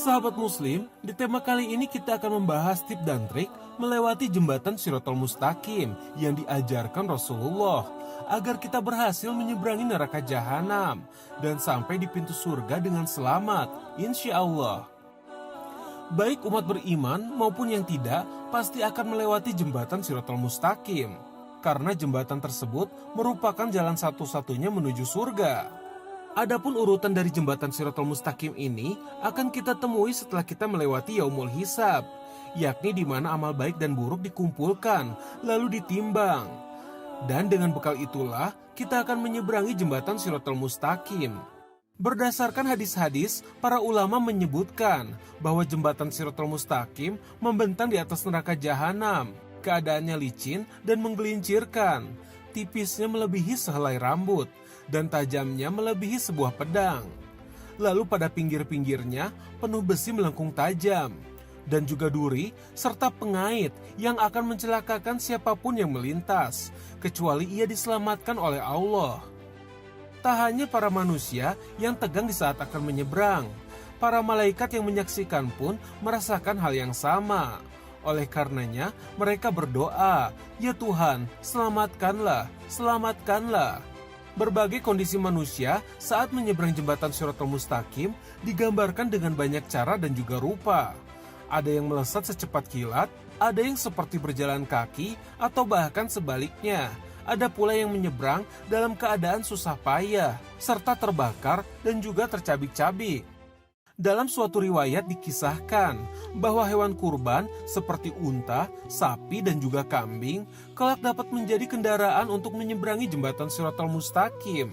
Sahabat Muslim, di tema kali ini kita akan membahas tip dan trik melewati jembatan Shirathul Mustaqim yang diajarkan Rasulullah agar kita berhasil menyeberangi neraka jahanam dan sampai di pintu surga dengan selamat, insya Allah. Baik umat beriman maupun yang tidak pasti akan melewati jembatan Shirathul Mustaqim karena jembatan tersebut merupakan jalan satu-satunya menuju surga. Adapun urutan dari jembatan Shirathul Mustaqim ini akan kita temui setelah kita melewati Yaumul Hisab, yakni di mana amal baik dan buruk dikumpulkan lalu ditimbang. Dan dengan bekal itulah kita akan menyeberangi jembatan Shirathul Mustaqim. Berdasarkan hadis-hadis, para ulama menyebutkan bahwa jembatan Shirathul Mustaqim membentang di atas neraka jahanam. Keadaannya licin dan menggelincirkan, tipisnya melebihi sehelai rambut, dan tajamnya melebihi sebuah pedang. Lalu pada pinggir-pinggirnya penuh besi melengkung tajam, dan juga duri serta pengait yang akan mencelakakan siapapun yang melintas, kecuali ia diselamatkan oleh Allah. Tak hanya para manusia yang tegang di saat akan menyeberang, para malaikat yang menyaksikan pun merasakan hal yang sama. Oleh karenanya mereka berdoa, "Ya Tuhan, selamatkanlah, selamatkanlah." Berbagai kondisi manusia saat menyeberang jembatan Shirathul Mustaqim digambarkan dengan banyak cara dan juga rupa. Ada yang melesat secepat kilat, ada yang seperti berjalan kaki, atau bahkan sebaliknya. Ada pula yang menyeberang dalam keadaan susah payah, serta terbakar dan juga tercabik-cabik. Dalam suatu riwayat dikisahkan bahwa hewan kurban seperti unta, sapi, dan juga kambing kelak dapat menjadi kendaraan untuk menyeberangi jembatan Shirathul Mustaqim.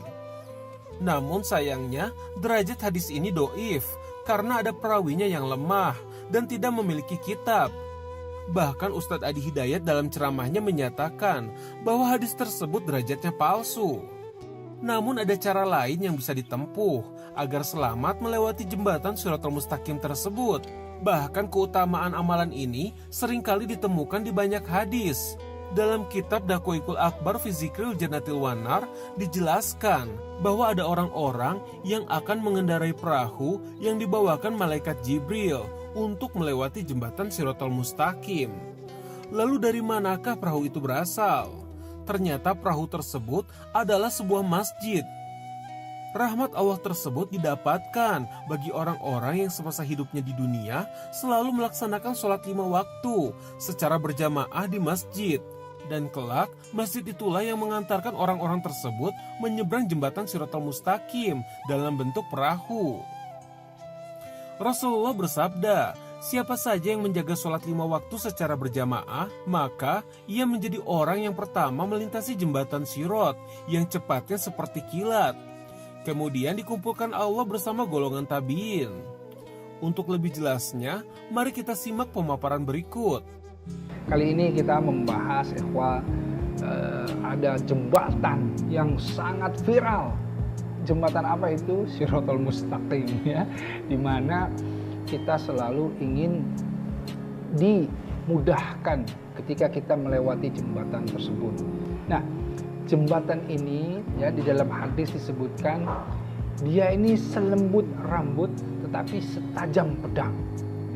Namun sayangnya derajat hadis ini doif karena ada perawinya yang lemah dan tidak memiliki kitab. Bahkan Ustadz Adi Hidayat dalam ceramahnya menyatakan bahwa hadis tersebut derajatnya palsu. Namun ada cara lain yang bisa ditempuh agar selamat melewati jembatan Shirathul Mustaqim tersebut. Bahkan keutamaan amalan ini seringkali ditemukan di banyak hadis. Dalam kitab Daqaiqul Akbar fi Dzikril Jannatil Wanar dijelaskan bahwa ada orang-orang yang akan mengendarai perahu yang dibawakan malaikat Jibril untuk melewati jembatan Shirathul Mustaqim. Lalu dari manakah perahu itu berasal? Ternyata perahu tersebut adalah sebuah masjid. Rahmat Allah tersebut didapatkan bagi orang-orang yang semasa hidupnya di dunia selalu melaksanakan sholat 5 waktu secara berjamaah di masjid. Dan kelak, masjid itulah yang mengantarkan orang-orang tersebut menyeberang jembatan Shirathul Mustaqim dalam bentuk perahu. Rasulullah bersabda, "Siapa saja yang menjaga sholat 5 waktu secara berjamaah, maka ia menjadi orang yang pertama melintasi jembatan Sirat yang cepatnya seperti kilat." Kemudian dikumpulkan Allah bersama golongan tabiin. Untuk lebih jelasnya, mari kita simak pemaparan berikut. Kali ini kita membahas ada jembatan yang sangat viral. Jembatan apa itu? Shirathul Mustaqim, ya, dimana kita selalu ingin dimudahkan ketika kita melewati jembatan tersebut. Nah, jembatan ini ya di dalam hadis disebutkan dia ini selembut rambut tetapi setajam pedang.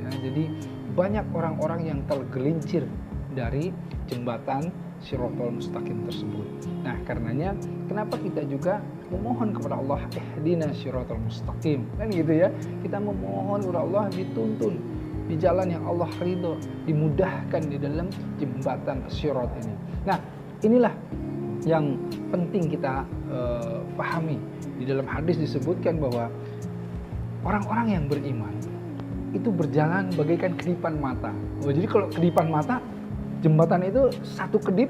Ya, jadi banyak orang-orang yang tergelincir dari jembatan Shirathul Mustaqim tersebut. Nah, karenanya kenapa kita juga memohon kepada Allah, ihdina Shirathul Mustaqim, kan gitu ya. Kita memohon kepada Allah dituntun di jalan yang Allah ridho, dimudahkan di dalam jembatan Sirat ini. Nah, inilah yang penting kita pahami. Di dalam hadis disebutkan bahwa orang-orang yang beriman itu berjalan bagaikan kedipan mata. Jadi kalau kedipan mata, jembatan itu satu kedip,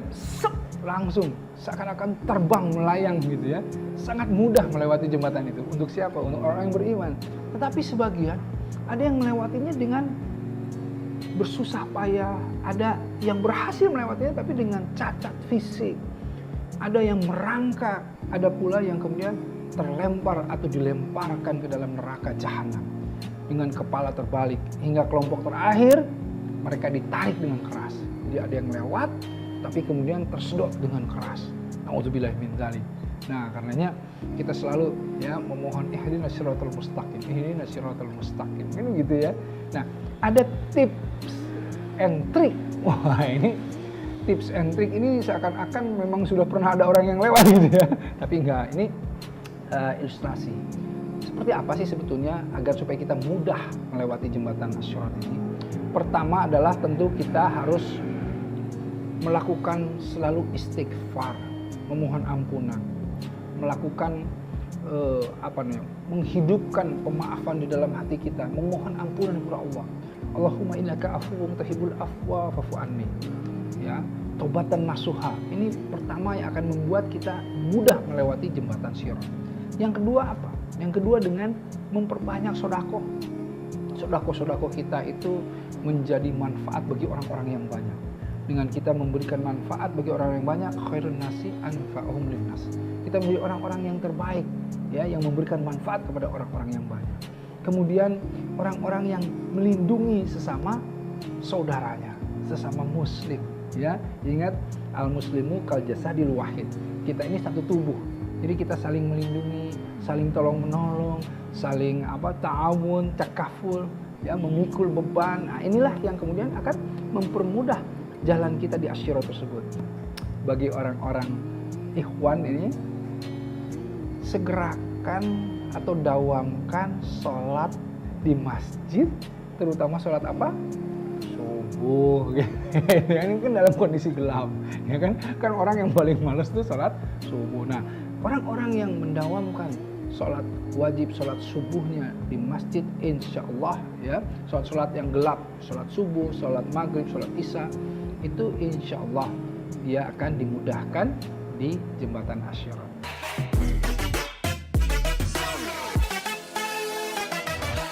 langsung seakan-akan terbang melayang gitu ya. Sangat mudah melewati jembatan itu. Untuk siapa? Untuk orang yang beriman. Tetapi sebagian ada yang melewatinya dengan bersusah payah, ada yang berhasil melewatinya tapi dengan cacat fisik. Ada yang merangkak, ada pula yang kemudian terlempar atau dilemparkan ke dalam neraka jahanam dengan kepala terbalik, hingga kelompok terakhir mereka ditarik dengan keras. Jadi ada yang lewat tapi kemudian tersedot dengan keras. Nauzubillah min dzalik. Nah, karenanya kita selalu ya memohon ihdinas siratal mustaqim, ihdinas siratal mustaqim. Kan gitu ya. Nah, ada tips and trick. Wah, ini tips and trick ini seakan-akan memang sudah pernah ada orang yang lewat gitu ya. Tapi enggak, ini ilustrasi. Seperti apa sih sebetulnya agar supaya kita mudah melewati jembatan Asy-Syirat ini? Pertama adalah tentu kita harus melakukan selalu istighfar, memohon ampunan, melakukan menghidupkan pemaafan di dalam hati kita, memohon ampunan kepada Allah. Allahumma innaka afuwwun tuhibbul afwa fa'fu anni. Ya, taubatan nasuha. Ini pertama yang akan membuat kita mudah melewati jembatan Sirat. Yang kedua apa? Yang kedua dengan memperbanyak sedekah. Sedekah kita itu menjadi manfaat bagi orang-orang yang banyak. Dengan kita memberikan manfaat bagi orang yang banyak, khairun nasi anfa'uhum linnas. Kita menjadi orang-orang yang terbaik, ya, yang memberikan manfaat kepada orang-orang yang banyak. Kemudian orang-orang yang melindungi sesama saudaranya, sesama muslim, ya. Ingat, al-muslimu kal jasadil wahid. Kita ini satu tubuh. Jadi kita saling melindungi, saling tolong-menolong, saling ta'awun, takaful, ya, memikul beban. Nah, inilah yang kemudian akan mempermudah jalan kita di Asy-Syirat tersebut. Bagi orang-orang ikhwan ini, segerakan atau dawamkan sholat di masjid, terutama sholat apa? Subuh. Ini kan dalam kondisi gelap, ya kan? Kan orang yang paling malas tuh sholat subuh. Nah, orang-orang yang mendawamkan sholat wajib, sholat subuhnya di masjid, insya Allah, ya, sholat yang gelap, sholat subuh, sholat maghrib, sholat isya, itu insya Allah dia akan dimudahkan di jembatan Asy-Syirat.